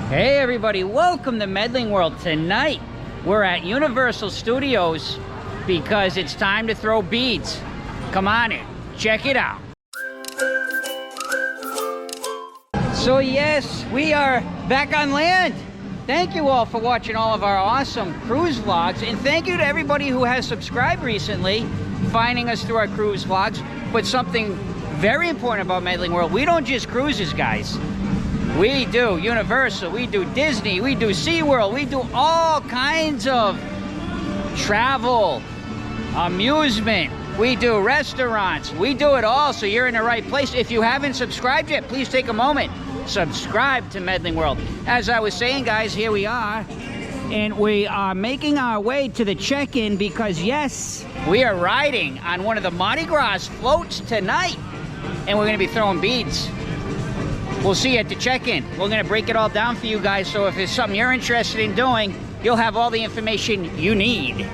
Hey everybody, welcome to Medling World. Tonight we're at Universal Studios because it's time to throw beads. Come on in, check it out. So yes, we are back on land. Thank you all for watching all of our awesome cruise vlogs, and thank you to everybody who has subscribed recently, finding us through our cruise vlogs. But something very important about Medling World, we don't just cruises, guys. We do Universal, we do Disney, we do SeaWorld, we do all kinds of travel, amusement, we do restaurants, we do it all, so you're in the right place. If you haven't subscribed yet, please take a moment, subscribe to Medling World. As I was saying, guys, here we are, and we are making our way to the check-in because, yes, we are riding on one of the Mardi Gras floats tonight, and we're going to be throwing beads. We'll see you at the check-in. We're going to break it all down for you guys, so if there's something you're interested in doing, you'll have all the information you need.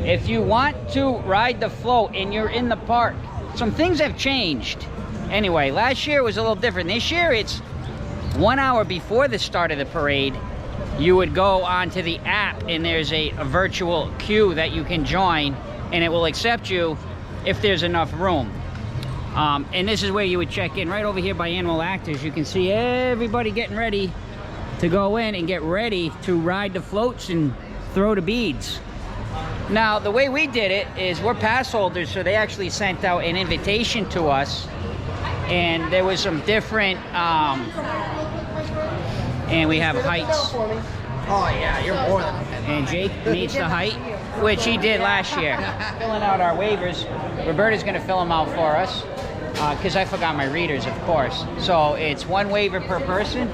If you want to ride the float and you're in the park, some things have changed. Anyway, last year was a little different. This year, it's 1 hour before the start of the parade. You would go onto the app, and there's a virtual queue that you can join, and it will accept you if there's enough room. And this is where you would check in. Right over here by Animal Actors, you can see everybody getting ready to go in and get ready to ride the floats and throw the beads. Now, the way we did it is we're pass holders, so they actually sent out an invitation to us, and there was some different, and we have heights. Oh yeah, you're more than. And Jake meets the height, which he did last year. Filling out our waivers. Roberta's gonna fill them out for us, because I forgot my readers, of course. So it's one waiver per person.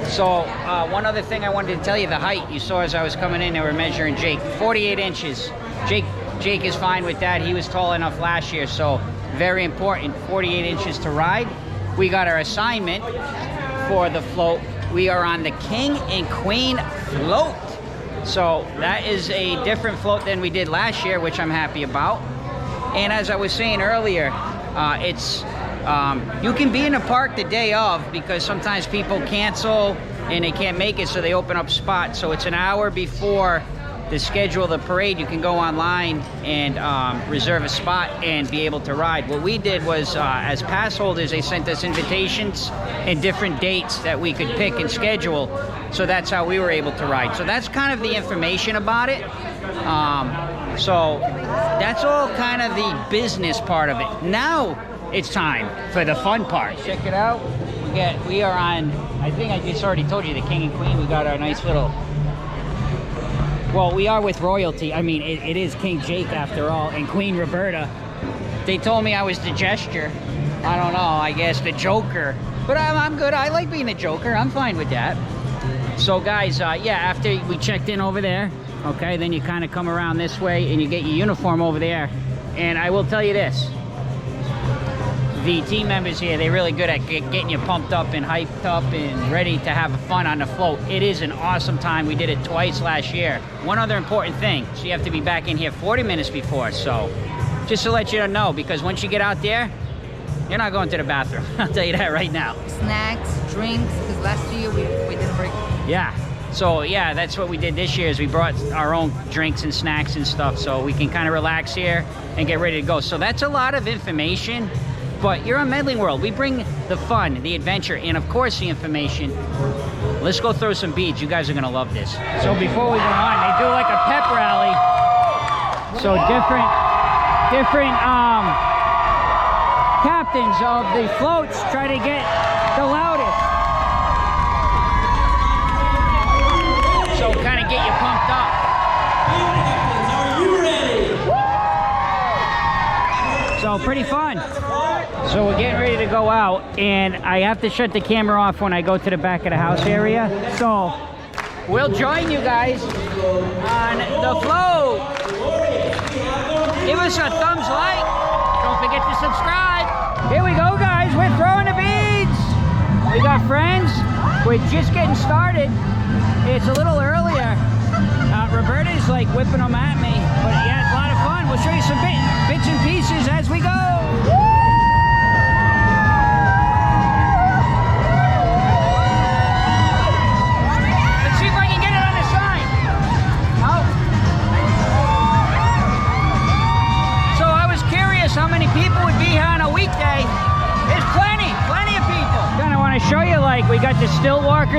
So one other thing I wanted to tell you, the height. You saw as I was coming in, they were measuring Jake. 48 inches. Jake is fine with that. He was tall enough last year, so very important, 48 inches to ride. We got our assignment for the float. We are on the King and Queen float. So that is a different float than we did last year, which I'm happy about. And as I was saying earlier, you can be in the park the day of, because sometimes people cancel and they can't make it, so they open up spots. So it's an hour before the schedule of the parade. You can go online and reserve a spot and be able to ride. What we did was, as pass holders, they sent us invitations and different dates that we could pick and schedule. So that's how we were able to ride. So that's kind of the information about it. So that's all kind of the business part of it. Now it's time for the fun part. Check it out. We are on, I think I just already told you, the King and Queen. We got our nice little, well, we are with royalty. I mean, it is King Jake after all, and Queen Roberta. They told me I was the gesture. I don't know, I guess the Joker. But I'm good. I like being the Joker. I'm fine with that. So guys, yeah, after we checked in over there, okay, then you kind of come around this way and you get your uniform over there. And I will tell you this. The team members here, they're really good at getting you pumped up and hyped up and ready to have fun on the float. It is an awesome time. We did it twice last year. One other important thing, so you have to be back in here 40 minutes before. So just to let you know, because once you get out there, you're not going to the bathroom. I'll tell you that right now. Snacks, drinks, because last year we didn't bring. Yeah. So yeah, that's what we did this year, is we brought our own drinks and snacks and stuff, so we can kind of relax here and get ready to go. So that's a lot of information. But you're on Medling World. We bring the fun, the adventure, and of course the information. Let's go throw some beads. You guys are gonna love this. So before we go on, they do like a pep rally. So different captains of the floats try to get the loudest. So kind of get you pumped up. Are you ready? So pretty fun. So we're getting ready to go out, and I have to shut the camera off when I go to the back of the house area. So we'll join you guys on the float. Give us a thumbs like. Don't forget to subscribe. Here we go, guys. We're throwing the beads. We got friends. We're just getting started. It's a little earlier. Roberta's like whipping them at me, but yeah, it's a lot of fun. We'll show you some bits and pieces as we go.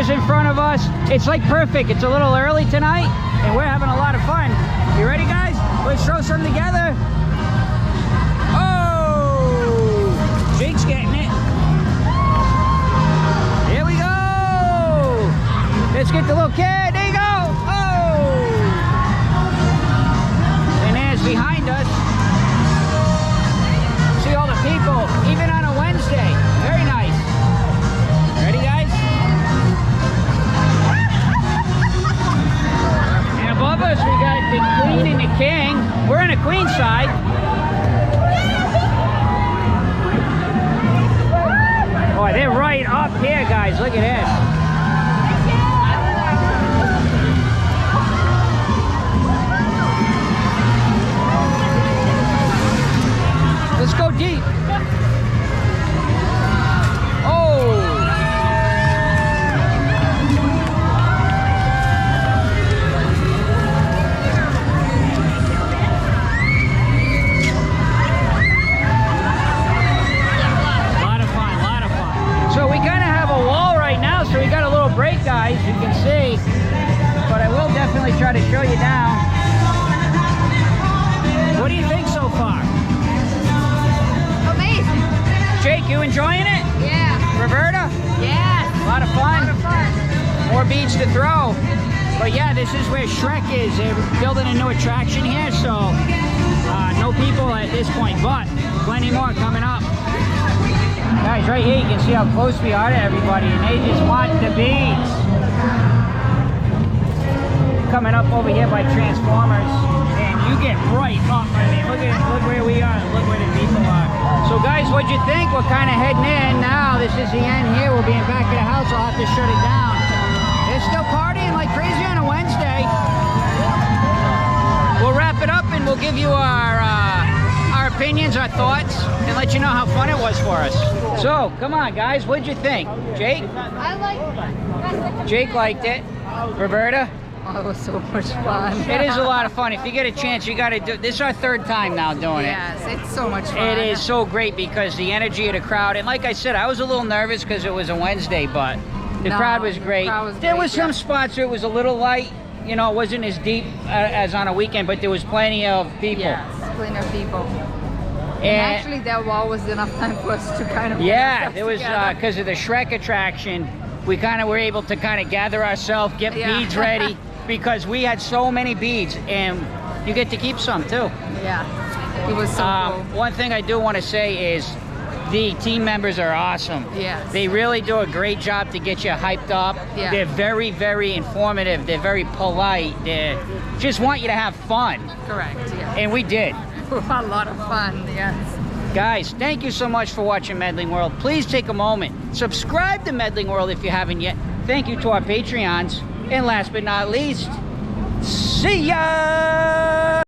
pictures in front of us. It's like perfect. It's a little early tonight, and we're having a lot of fun. You ready, guys? Let's throw some together. Oh! Jake's getting it. Here we go! Let's get the little kid. There you go! Oh! And there's behind us. See all the people, even on a Wednesday. Very nice. Ready, guys? And above us, we got the Queen and the King. We're on the Queen side. Oh, they're right up here, guys. Look at this. Let's go deep. Oh! Lot of fun. So we kind of have a wall right now, so we got a little break, guys, you can see. But I will definitely try to show you now. What do you think so far? Amazing. Jake, you enjoying it? Yeah. Roberta? Yes. A lot of fun. A lot of fun. More beads to throw. But yeah, this is where Shrek is. They're building a new attraction here, so no people at this point, but plenty more coming up. Guys, right here you can see how close we are to everybody, and they just want the beads. Coming up over here by Transformers, and you get right up. I mean, look where we are, look where the people are. So guys, what'd you think? We're kind of heading in now. This is the end here. We'll be in back of the house. I'll have to shut it down. They're still partying like crazy on a Wednesday. We'll wrap it up and we'll give you our opinions, our thoughts, and let you know how fun it was for us. So, come on guys, what'd you think? Jake? I liked it. Jake liked it. Roberta? Oh, it was so much fun. It is a lot of fun. If you get a chance, you got to do. This is our third time now doing Yes, it's so much fun. it. It is so great because the energy of the crowd, and like I said, I was a little nervous because it was a Wednesday, but the crowd was great. There was some spots where it was a little light. You know, it wasn't as deep as on a weekend, but there was plenty of people. Yes, plenty of people. And actually, that wall was enough time for us to kind of yeah, there was because of the Shrek attraction, we kind of were able to kind of gather ourselves, get beads ready. Because we had so many beads, and you get to keep some too. Yeah, it was so cool. One thing I do want to say is the team members are awesome. Yes. They really do a great job to get you hyped up. Yeah. They're very, very informative. They're very polite. They just want you to have fun. Correct, yeah. And we did. A lot of fun, yes. Guys, thank you so much for watching Medling World. Please take a moment. Subscribe to Medling World if you haven't yet. Thank you to our Patreons. And last but not least, see ya!